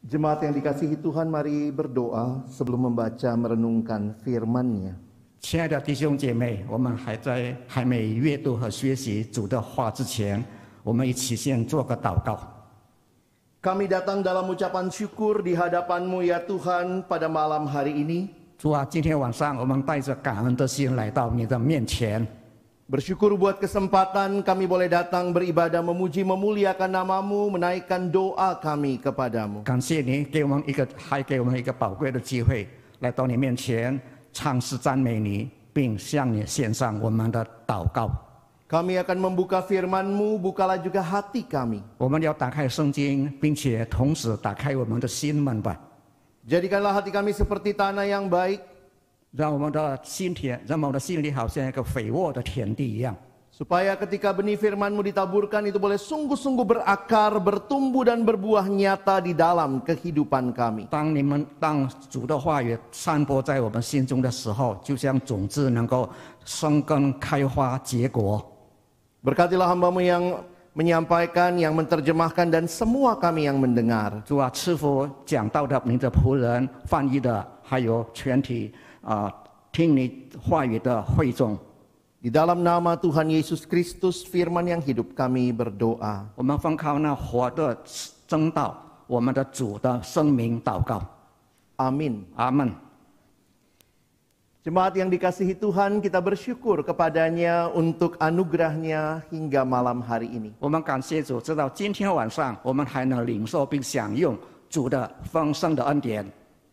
Jemaat yang dikasihi Tuhan, mari berdoa sebelum membaca merenungkan firman-Nya. 亲爱的弟兄姐妹，我们还没阅读和学习主的话之前，我们一起先做个祷告。 Kami datang dalam ucapan syukur di hadapan-Mu ya Tuhan pada malam hari ini. 主啊，今天晚上我们带着感恩的心来到你的面前， Bersyukur buat kesempatan kami boleh datang beribadah, memuji, memuliakan nama-Mu, menaikkan doa kami kepadamu. 感谢你还给我们一个宝贵的机会，来到你面前唱诗赞美你，并向你献上我们的祷告。 Kami akan membuka firman-Mu, bukalah juga hati kami. 我们要打开圣经，并且同时打开我们的心门吧， Jadikanlah hati kami seperti tanah yang baik, 让我们的心里好像一个肥沃的田地一样。 supaya ketika benih firman-Mu ditaburkan itu boleh sungguh-sungguh berakar, bertumbuh dan berbuah nyata di dalam kehidupan kami. 当主的话语散播在我们心中的时候，就像种子能够生根、开花、结果。 Berkatilah hamba-Mu yang menyampaikan, yang menerjemahkan, dan semua kami yang mendengar. 主啊，赐福讲道的你的仆人、翻译的，还有全体听你话语的会众。 Di dalam nama Tuhan Yesus Kristus, firman yang hidup, kami berdoa. 我们奉靠那活的真道，我们的主的圣名祷告。 Amin. 阿门。 Jemaat yang dikasihi Tuhan, kita bersyukur kepadanya untuk anugerahnya hingga malam hari ini. 我们感谢主，直到今天晚上，我们还能领受并享用主的丰盛的恩典。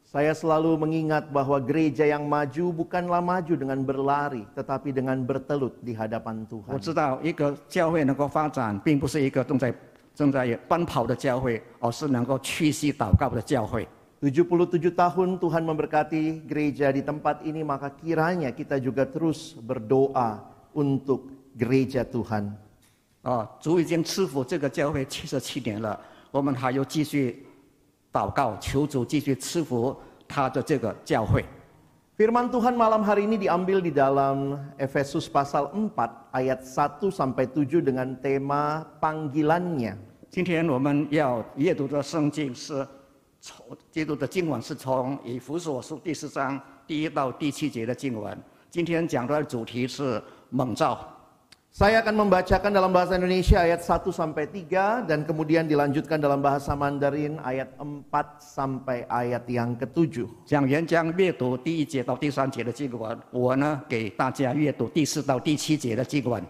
Saya selalu mengingat bahwa gereja yang maju bukanlah maju dengan berlari, tetapi dengan bertelut di hadapan 我 Tuhan. 知道一个教会能够发展，并不是一个正在奔跑的教会，而是能够屈膝祷告的教会。 77 tahun Tuhan memberkati gereja di tempat ini, maka kiranya kita juga terus berdoa untuk gereja Tuhan. 主已经赐福这个教会77年了，我们还要继续祷告，求主继续赐福他的这个教会。 Firman Tuhan malam hari ini diambil di dalam Efesus pasal 4 ayat 1 sampai 7 dengan tema panggilannya. 今天我们要阅读的圣经是基督的经文是从以弗所书第4章第1到第7节的经文。今天讲的主题是蒙召。 Saya akan membacakan dalam bahasa Indonesia ayat 1 sampai 3 dan kemudian dilanjutkan dalam bahasa Mandarin ayat 4 sampai ayat yang ke-7. 讲员将阅读第1节到第3节的经文，我呢给大家阅读第4到第7节的经文。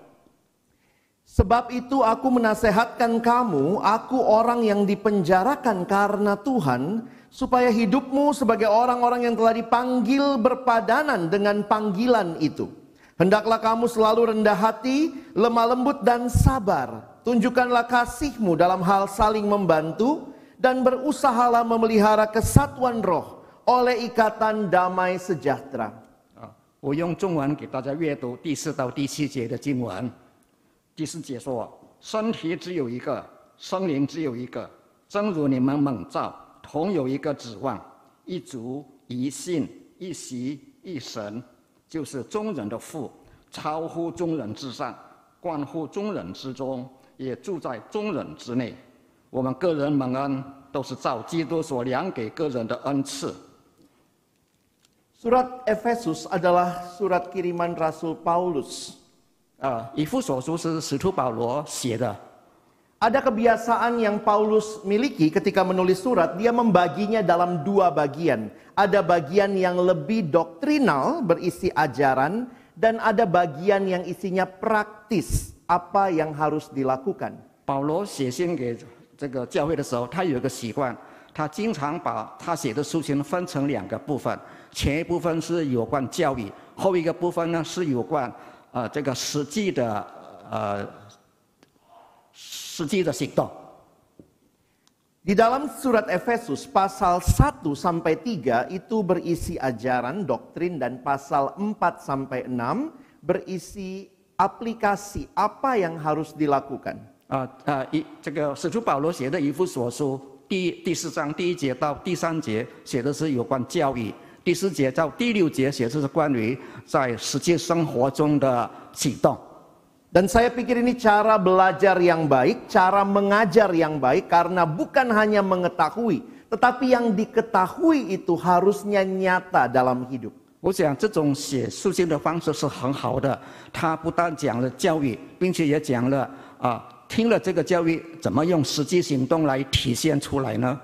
Sebab itu aku menasehatkan kamu, aku orang yang dipenjarakan karena Tuhan, supaya hidupmu sebagai orang-orang yang telah dipanggil berpadanan dengan panggilan itu. Hendaklah kamu selalu rendah hati, lemah lembut dan sabar. Tunjukkanlah kasihmu dalam hal saling membantu, dan berusahalah memelihara kesatuan roh oleh ikatan damai sejahtera. 我用中文给大家阅读第4到第7节的经文。 第4节说：“身体只有一个，圣灵只有一个，正如你们蒙召，同有一个指望，一主、一信、一席、一神，就是众人的父，超乎众人之上，关乎众人之中，也住在众人之内。我们个人蒙恩，都是照基督所量给个人的恩赐。” Surat Efesus adalah surat kiriman Rasul Paulus. 以弗所书是使徒保罗写的。 Ada kebiasaan yang Paulus miliki ketika menulis surat, dia membaginya dalam 2 bagian. Ada bagian yang lebih doktrinal, berisi ajaran, dan ada bagian yang isinya praktis, apa yang harus dilakukan. 保罗写信给这个教会的时候，他有一个习惯，他经常把他写的书信分成2个部分，前一部分是有关教育，后一个部分呢是有关这个实际的行动。 Di dalam surat Efesus pasal 1 sampai 3 itu berisi ajaran, doktrin, dan pasal 4 sampai 6 berisi aplikasi apa yang harus dilakukan. 这个使徒保罗写的以弗所书第4章第1节到第3节写的是有关教育。 第4节到第6节写的是关于在实际生活中的行动。Dan saya pikir ini cara belajar yang baik, cara mengajar yang baik, karena bukan hanya mengetahui, tetapi yang diketahui itu harusnya nyata dalam hidup. 我想这种写书信的方式是很好的，他不但讲了教育，并且也讲了听了这个教育怎么用实际行动来体现出来呢？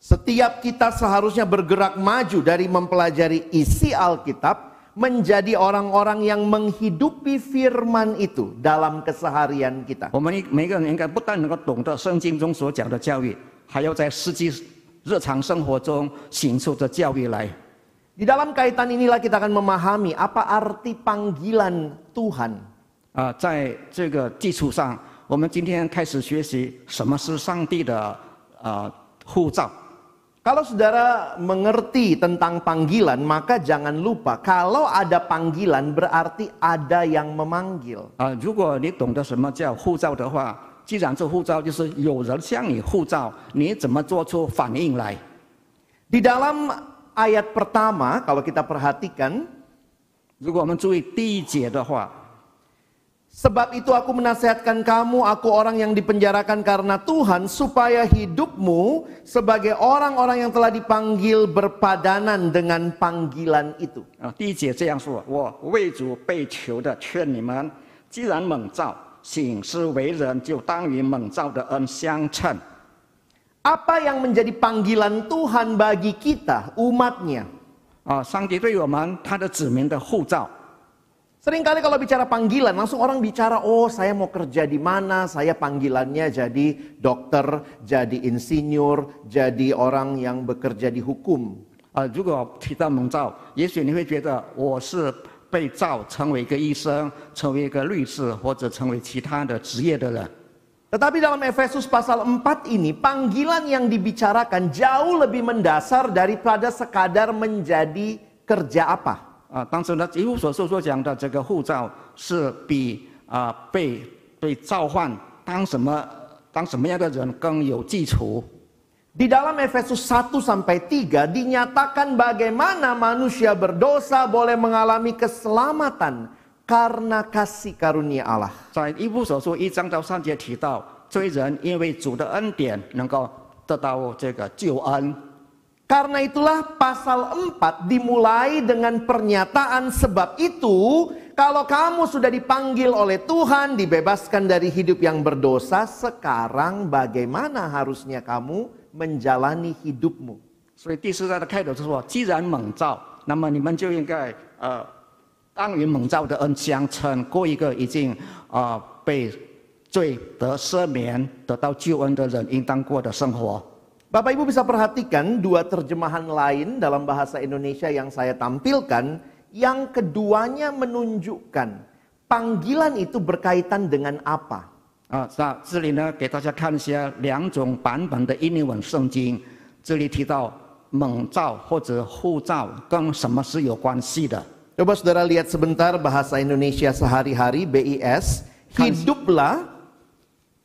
Setiap kita seharusnya bergerak maju dari mempelajari isi Alkitab menjadi orang-orang yang menghidupi firman itu dalam keseharian kita. 我们每个人应该不但能够懂得圣经中所讲的教育，还要在实际日常生活中行出这教育来。 Di dalam kaitan inilah kita akan memahami apa arti panggilan Tuhan. 在这个基础上，我们今天开始学习什么是上帝的呼召。 Kalau saudara mengerti tentang panggilan, maka jangan lupa kalau ada panggilan berarti ada yang memanggil. 如果你懂得什么叫呼召的话，既然这呼召就是有人向你呼召，你怎么做出反应来？ Di dalam ayat pertama, kalau kita perhatikan, 如果我们注意第一节的话， sebab itu aku menasihatkan kamu, aku orang yang dipenjarakan karena Tuhan, supaya hidupmu sebagai orang-orang yang telah dipanggil berpadanan dengan panggilan itu. 第一节这样说：我为主被囚的劝你们，既然蒙召行事为人，就当与蒙召的恩相称。 Apa yang menjadi panggilan Tuhan bagi kita, umatnya? 上帝对我们他的子民的呼召。 Seringkali kalau bicara panggilan, langsung orang bicara, oh saya mau kerja di mana, saya panggilannya jadi dokter, jadi insinyur, jadi orang yang bekerja di hukum. 如果提到蒙召，也许你会觉得我是被召成为一个医生，成为一个律师，或者成为其他的职业的人。 Tetapi dalam Efesus pasal 4 ini, panggilan yang dibicarakan jauh lebih mendasar daripada sekadar menjadi kerja apa. 当时呢，以弗所书所讲的这个呼召，是比被召唤当什么样的人更有基础。 Di dalam Efesus 1-3 dinyatakan bagaimana manusia berdosa boleh mengalami keselamatan karena kasih karunia Allah. 在以弗所书1章到3节提到，罪人因为主的恩典能够得到这个救恩。 Karena itulah pasal 4 dimulai dengan pernyataan sebab itu kalau kamu sudah dipanggil oleh Tuhan dibebaskan dari hidup yang berdosa, sekarang bagaimana harusnya kamu menjalani hidupmu. 所以第4章的开头就说：既然蒙召，那么你们就应该当与蒙召的恩相称，过一个已经被罪得赦免、得到救恩的人应当过的生活。 Bapak Ibu bisa perhatikan dua terjemahan lain dalam bahasa Indonesia yang saya tampilkan. Yang keduanya menunjukkan panggilan itu berkaitan dengan apa. 在这里呢，给大家看一下2种版本的印尼文圣经。这里提到蒙召或者呼召跟什么是有关系的。 Coba saudara lihat sebentar bahasa Indonesia sehari-hari BIS. Hiduplah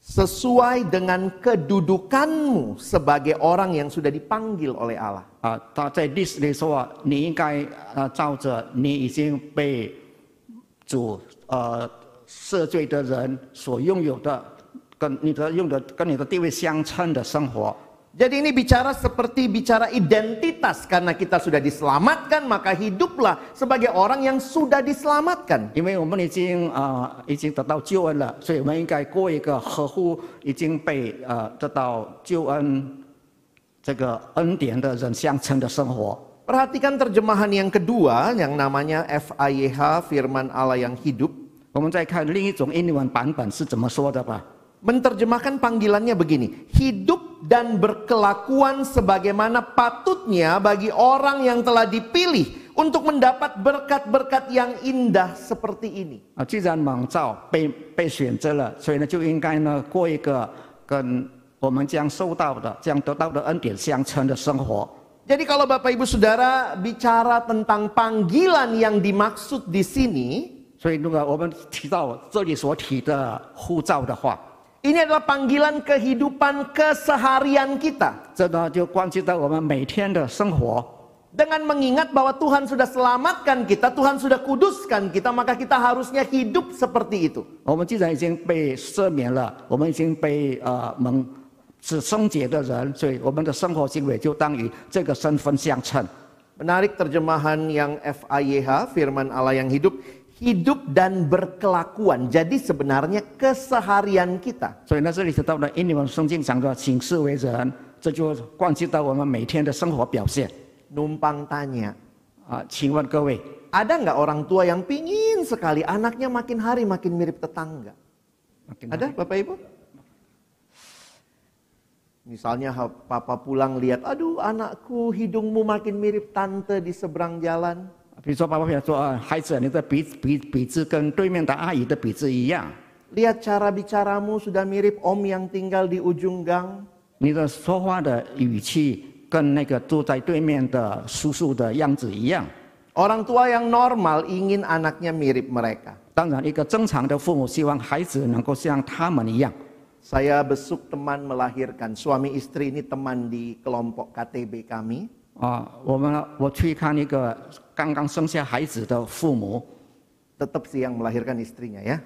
sesuai dengan kedudukanmu sebagai orang yang sudah dipanggil oleh Allah. 他在历史里说，你应该照着你已经被主赦罪的人所拥有的，跟你的地位相称的生活。 Jadi ini bicara seperti bicara identitas, karena kita sudah diselamatkan maka hiduplah sebagai orang yang sudah diselamatkan. 因为我们已经得到救恩了，所以我们应该过一个合乎已经被得到救恩这个恩典的人相称的生活。 Perhatikan terjemahan yang kedua yang namanya FIYH, Firman Allah yang hidup. 我们再看另一种印尼文版本是怎么说的吧。 Menerjemahkan panggilannya begini, hidup dan berkelakuan sebagaimana patutnya bagi orang yang telah dipilih untuk mendapat berkat-berkat yang indah seperti ini. 既然蒙召被选择了，所以呢就应该呢过一个跟我们将受到的、将得到的恩典相称的生活。 Jadi kalau Bapak Ibu Saudara bicara tentang panggilan yang dimaksud di sini, 所以如果我们提到这里所提的呼召的话， ini adalah panggilan kehidupan keseharian kita. 这呢就关系到我们每天的生活。Dengan mengingat bahwa Tuhan sudah selamatkan kita, Tuhan sudah kuduskan kita, maka kita harusnya hidup seperti itu. 我们既然已经被赦免了，我们已经被是圣洁的人，所以我们的生活行为就当与这个身份相称。 Menarik terjemahan yang FIYH, firman Allah yang hidup, hidup dan berkelakuan. Jadi sebenarnya keseharian kita. 所以呢，这里提到了，因你们圣经讲的行事为人，这就关系到我们每天的生活表现。 Numpang tanya, 请问各位， ada nggak orang tua yang pingin sekali anaknya makin hari makin mirip tetangga? Ada Bapak Ibu? Misalnya papa pulang lihat, aduh anakku hidungmu makin mirip tante di seberang jalan. 比如说爸爸说孩子，你的鼻子跟对面的阿姨的鼻子一样。 Lihat cara bicaramu sudah mirip om yang tinggal di ujung gang. 你的说话的语气跟那个住在对面的叔叔的样子一样。 Orang tua yang normal ingin anaknya mirip mereka. 当然，一个正常的父母希望孩子能够像他们一样。 Saya besuk teman melahirkan, suami istri ini teman di kelompok KTB kami. 我去看一个刚刚生下孩子的父母， Tetap sih yang melahirkan istrinya ya.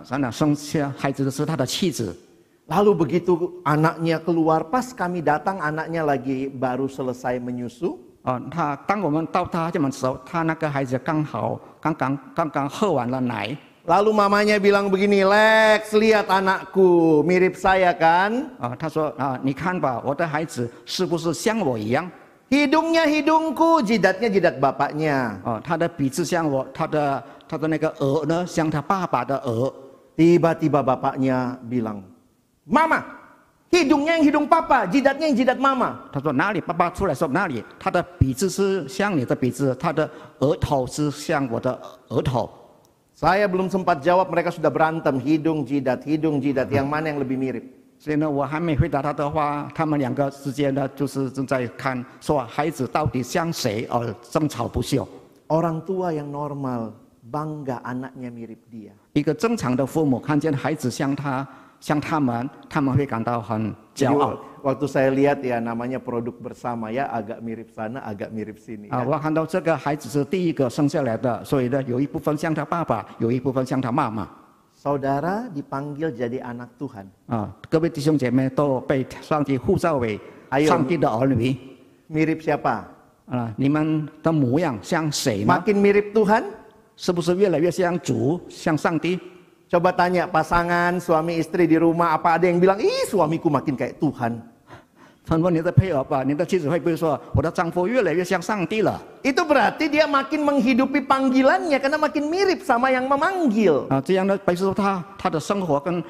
sana生下孩子的是他的妻子。 Lalu begitu anaknya keluar, pas kami datang anaknya lagi baru selesai menyusu. 当我们到他家门的时候，他那个孩子刚刚喝完了奶。 Lalu mamanya bilang begini, Lex, lihat anakku, mirip saya kan? 他说你看吧，我的孩子是不是像我一样？ Hidungnya hidungku, jidatnya jidat bapaknya. 他的鼻子像我，他的那个额呢像他爸爸的额。 Tiba-tiba bapaknya bilang, Mama, hidungnya yang hidung papa, jidatnya yang jidat mama. 他说哪里？爸爸出来说哪里？他的鼻子是像你的鼻子，他的额头是像我的额头。 Saya belum sempat jawab, mereka sudah berantem, hidung jidat, yang mana yang lebih mirip? 所以呢，我还没回答他的话，他们两个之间呢，就是正在看说孩子到底像谁而争吵不休。 Orang tua yang normal bangga anaknya mirip dia. 一个正常的父母看见孩子像他们会感到很骄傲。 Waktu saya lihat ya namanya produk bersama ya, agak mirip sana, agak mirip sini. 我看到这个孩子是第一个生下来的，所以呢，有一部分像他爸爸，有一部分像他妈妈。 Saudara dipanggil jadi anak Tuhan. 各位弟兄姐妹都被上帝呼召为上帝的儿女。 Mirip siapa? 你们的模样像谁呢？ Makin mirip Tuhan? 是不是越来越像主，像上帝？ Coba tanya pasangan suami istri di rumah, apa ada yang bilang, ih suamiku makin kayak Tuhan. 问问你的配偶吧，你的妻子会不会说我的丈夫越来越像上帝了？ Itu berarti dia makin menghidupi panggilannya karena makin mirip sama yang memanggil. 这样呢，表示他的生活跟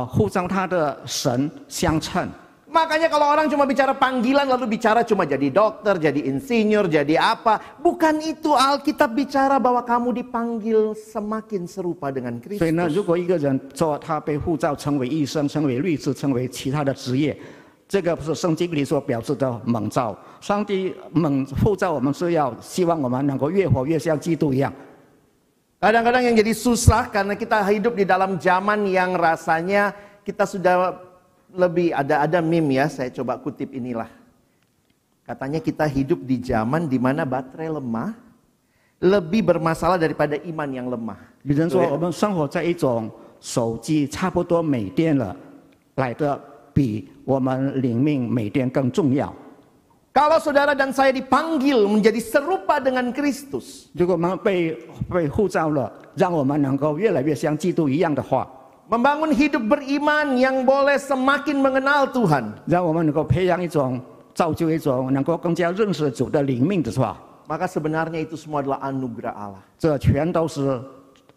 呼召他的神相称。 Makanya kalau orang cuma bicara panggilan lalu bicara cuma jadi dokter, jadi insinyur, jadi apa. Bukan itu, Alkitab bicara bahwa kamu dipanggil semakin serupa dengan 所以呢， Kristus. 如果一个人说他被呼召成为医生、成为律师、成为其他的职业，这个不是圣经里所表示的蒙召。上帝呼召我们是要希望我们能够越活越像基督一样。 Kadang-kadang yang jadi susah karena kita hidup di dalam zaman yang rasanya kita sudah lebih ada meme ya, saya coba kutip inilah. Katanya kita hidup di zaman di mana baterai lemah lebih bermasalah daripada iman yang lemah. 有人说我们生活在一种手机差不多没电了，来的比我们灵命没电更重要。 Kalau saudara dan saya dipanggil menjadi serupa dengan Kristus, 如果我们被呼召了，让我们能够越来越像基督一样的话， membangun hidup beriman yang boleh semakin mengenal Tuhan, 让我们能够培养一种、造就一种能够更加认识主的灵命的话， maka sebenarnya itu semua adalah anugerah Allah. 这全都是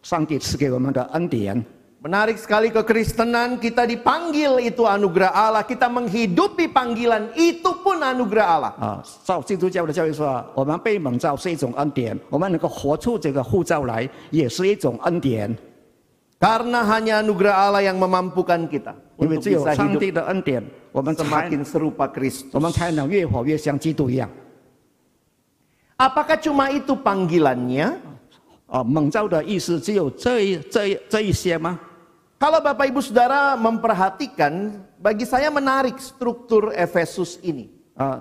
上帝赐给我们的恩典。 Menarik sekali kekristenan, kita dipanggil itu anugerah Allah, kita menghidupi panggilan itu pun anugerah Allah. 照基督教的教育说，我们被蒙召是一种恩典，我们能够活出这个呼召来，也是一种恩典。 Karena hanya anugerah Allah yang memampukan kita 因为 untuk 只有 bisa 上 hidup 帝的恩典，我们 semakin serupa Kristus. 才能越活越像基督一样。 Apakah cuma itu panggilannya? 蒙召的意思只有这一些吗？ Kalau Bapak Ibu Saudara memperhatikan, bagi saya menarik struktur Efesus ini.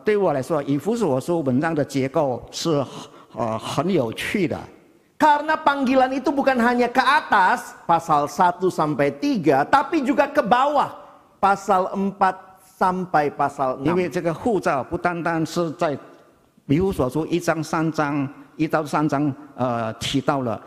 对我来说，以弗所书文章的结构是很有趣的。 Karena panggilan itu bukan hanya ke atas, pasal 1 sampai 3, tapi juga ke bawah, pasal 4 sampai pasal 因 6. 为这个护照不单单是在以弗所书1章3章1到3章提到了，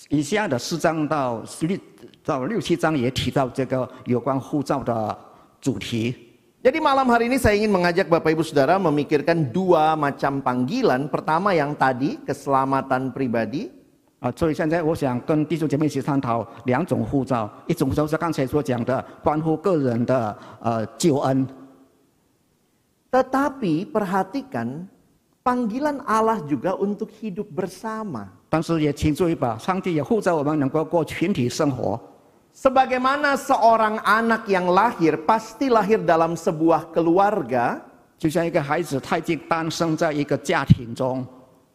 以下的4章到6、7章也提到这个有关护照的主题。 Jadi malam hari ini saya ingin mengajak Bapak Ibu Saudara memikirkan dua macam panggilan. Pertama yang tadi, keselamatan pribadi. 所以现在我想跟弟兄姐妹一起探讨两种护照，一种就是刚才所讲的关乎个人的救恩。 Tetapi perhatikan, panggilan Allah juga untuk hidup bersama. 但是也请注意吧，上帝也护照我们能够过群体生活。 Sebagaimana seorang anak yang lahir pasti lahir dalam sebuah keluarga, 就像一个孩子，他已经诞生在一个家庭中。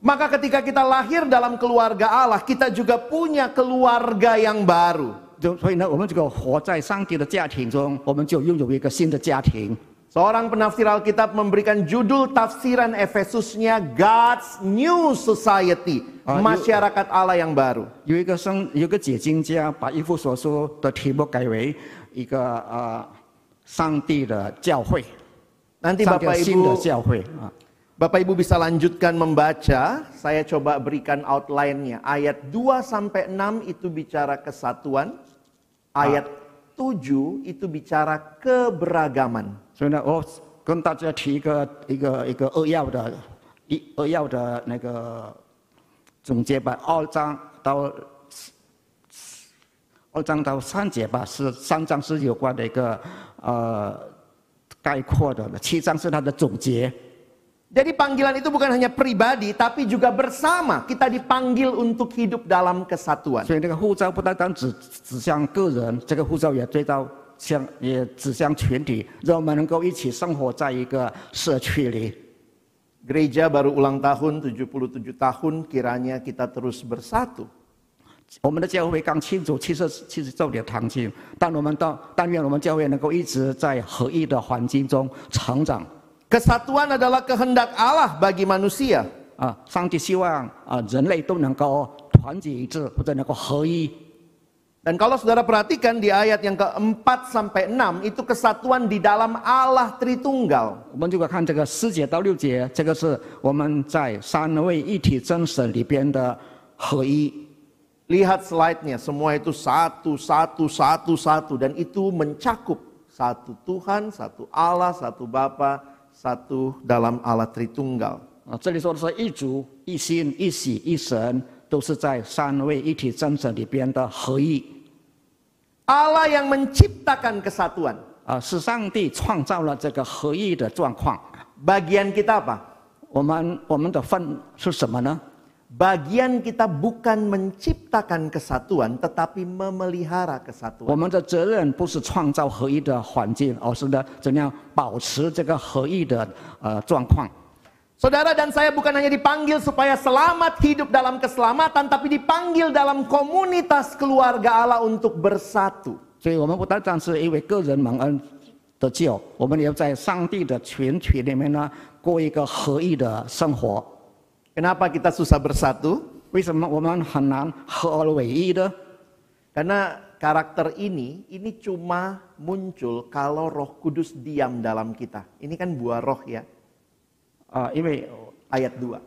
maka ketika kita lahir dalam keluarga Allah, kita juga punya keluarga yang baru. 所以呢，我们这个活在上帝的家庭中，我们就拥有一个新的家庭。 Seorang penafsir Alkitab memberikan judul tafsiran Efesusnya God's New Society, masyarakat Allah yang baru. 有一个解经家把以弗所书的题目改为一个上帝的教会， Nanti 上帝 Bapak 新的 Ibu 教会啊。 Bapak Ibu bisa lanjutkan membaca, saya coba berikan outline-nya. Ayat 2 sampai 6 itu bicara kesatuan, ayat 7 itu bicara keberagaman. 所以呢，我跟大家提一个扼要的那个总结吧。2章到3节吧，是3章是有关的一个概括的，7章是它的总结。 Jadi panggilan itu bukan hanya pribadi, tapi juga bersama. Kita dipanggil untuk hidup dalam kesatuan. 所以这个护照不单单指向个人，这个护照也指向群体，让我们能够一起生活在一个社区里。 Gereja baru ulang tahun 77 tahun, kiranya kita terus bersatu. 我们的教会刚庆祝70周年堂庆，但愿我们教会能够一直在合一的环境中成长。 Kesatuan adalah kehendak Allah bagi manusia. 上帝希望人类都能够团结一致，或者能够合一。 Dan kalau saudara perhatikan di ayat yang ke-4 sampai 6 itu kesatuan di dalam Allah Tritunggal. 我们如果看这个4节到6节，这个是我们在三位一体真神里边的合一。 Lihat slide-nya, semua itu satu, dan itu mencakup satu Tuhan, satu Allah, satu Bapa, satu dalam Allah Tritunggal. 这里说的是一主、一心、一喜、一神，都是在三位一体真神里边的合一。 Allah yang menciptakan kesatuan. 是上帝创造了这个合一的状况。 Bagian kita apa? 我们的份是什么呢？ Bagian kita bukan menciptakan kesatuan, tetapi memelihara kesatuan. 我们的责任不是创造合一的环境，而是呢怎样保持这个合一的状况。 Saudara dan saya bukan hanya dipanggil supaya selamat hidup dalam keselamatan, tapi dipanggil dalam komunitas keluarga Allah untuk bersatu. 所以我们不单单是因为个人蒙恩得救，我们也要在上帝的群体里面呢过一个合一的生活。 Kenapa kita susah bersatu? 为什么我们很难合而为一呢？ Karena karakter ini cuma muncul kalau Roh Kudus diam dalam kita. Ini kan buah roh ya. 因为 ayat 2.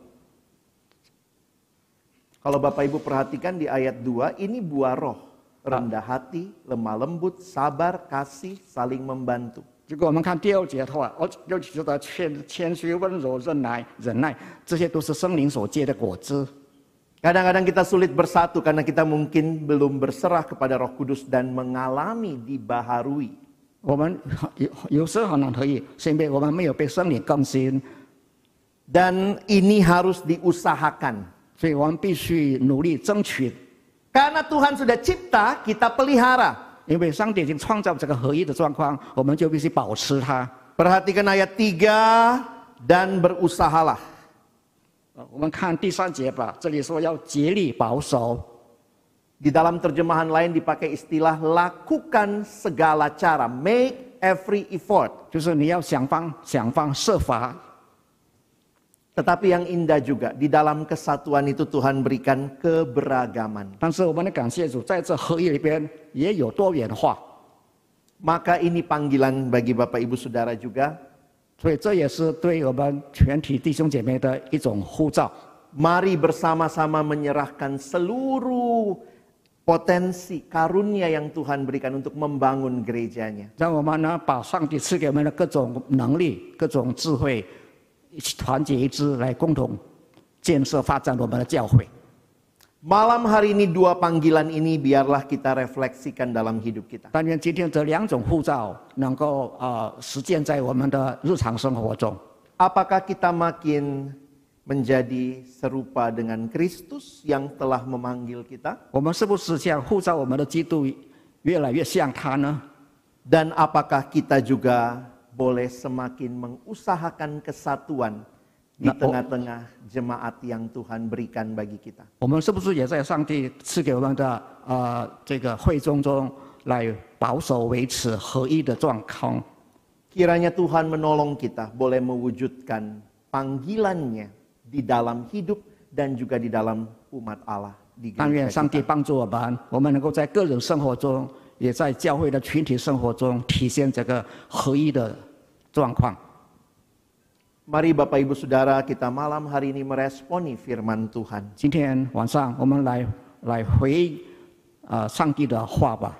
Kalau Bapak Ibu perhatikan di ayat 2, ini buah roh. Rendah hati, lemah lembut, sabar, kasih, saling membantu. 如果我们看第2节的话，6节的谦虚、温柔、忍耐，这些都是圣灵所结的果子。 Kadang-kadang kita sulit bersatu karena kita mungkin belum berserah kepada Roh Kudus dan mengalami dibaharui. 我们有时很难合一，是因为我们没有被圣灵更新。 Dan ini harus diusahakan. 所以我们必须努力争取。 Karena Tuhan sudah cipta, kita pelihara. 因为上帝已经创造这个合一的状况，我们就必须保持它。 Perhatikan ayat 3 dan berusahalah. 我们看第3节吧，这里说要竭力保守。 Di dalam terjemahan lain dipakai istilah lakukan segala cara, make every effort. 就是你要想方设法 Tetapi yang indah juga, di dalam kesatuan itu Tuhan berikan keberagaman. 但是我们的感谢主，在这合一里边也有多元化， Maka ini panggilan bagi Bapak Ibu Saudara juga. 所以这也是对我们全体弟兄姐妹的一种呼召。 Mari bersama-sama menyerahkan seluruh potensi karunia yang Tuhan berikan untuk membangun gerejanya. 让我们呢，把上帝赐给我们的各种能力、各种智慧，一起团结一致，来共同建设发展我们的教会。 Malam hari ini dua panggilan ini biarlah kita refleksikan dalam hidup kita. 但愿今天这两种护照能够实践在我们的日常生活中。 Apakah kita makin menjadi serupa dengan Kristus yang telah memanggil kita? 我们是不是像护照我们的基督越来越像他呢？ Dan apakah kita juga boleh semakin mengusahakan kesatuan di tengah-tengah jemaat yang Tuhan berikan bagi kita? 我们是不是也在上帝赐给我们的这个会中来保守维持合一的状况？ Kiranya Tuhan menolong kita boleh mewujudkan panggilannya di dalam hidup dan juga di dalam umat Allah di 但愿 gereja 上帝 kita. 帮助我们能够在个人生活中，也在教会的群体生活中体现这个合一的状况。 Mari Bapak Ibu Saudara kita malam hari ini meresponi firman Tuhan. 今天晚上我们来回上帝的话吧。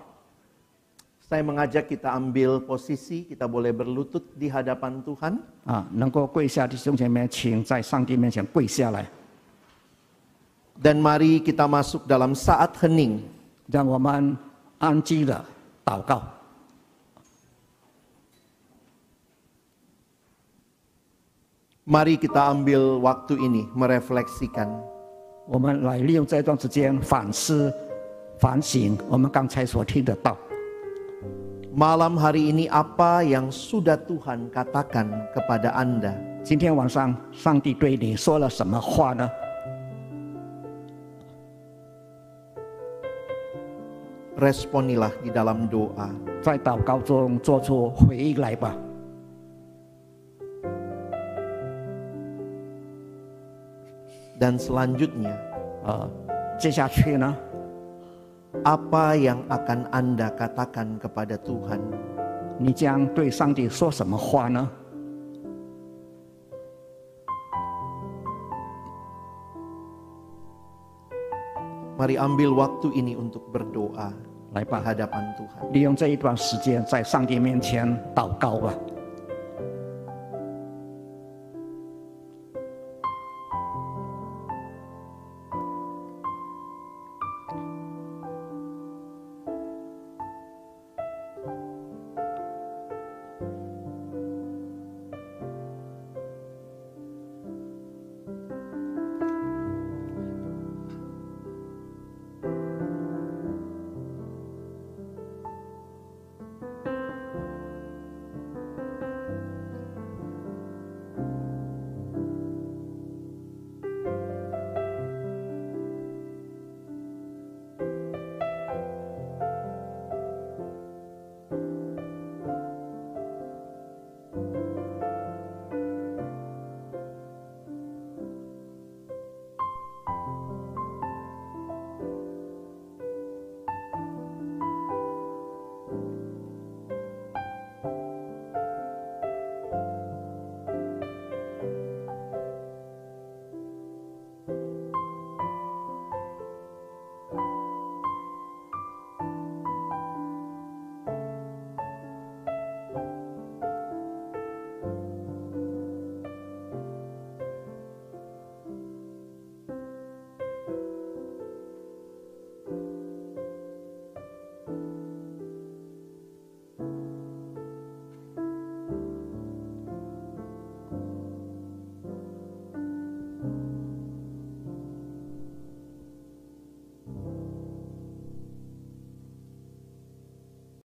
Saya mengajak kita ambil posisi, kita boleh berlutut di hadapan Tuhan. 能够跪下，弟兄姐妹，请在上帝面前跪下来。 Dan mari kita masuk dalam saat hening. 让我们安静的祷告。 Mari kita ambil waktu ini merefleksikan. 我们来利用这段时间反思、反省我们刚才所听的道。 Malam hari ini apa yang sudah Tuhan katakan kepada Anda? 今天晚上，上帝对你说了什么话呢？ Responilah di dalam doa. 在祷告中做出回应来吧。 Dan selanjutnya, 接下去呢， apa yang akan Anda katakan kepada Tuhan? 你将对上帝说什么话呢？ Mari ambil waktu ini untuk berdoa 来 di 吧， hadapan Tuhan. 利用这一段时间在上帝面前祷告吧。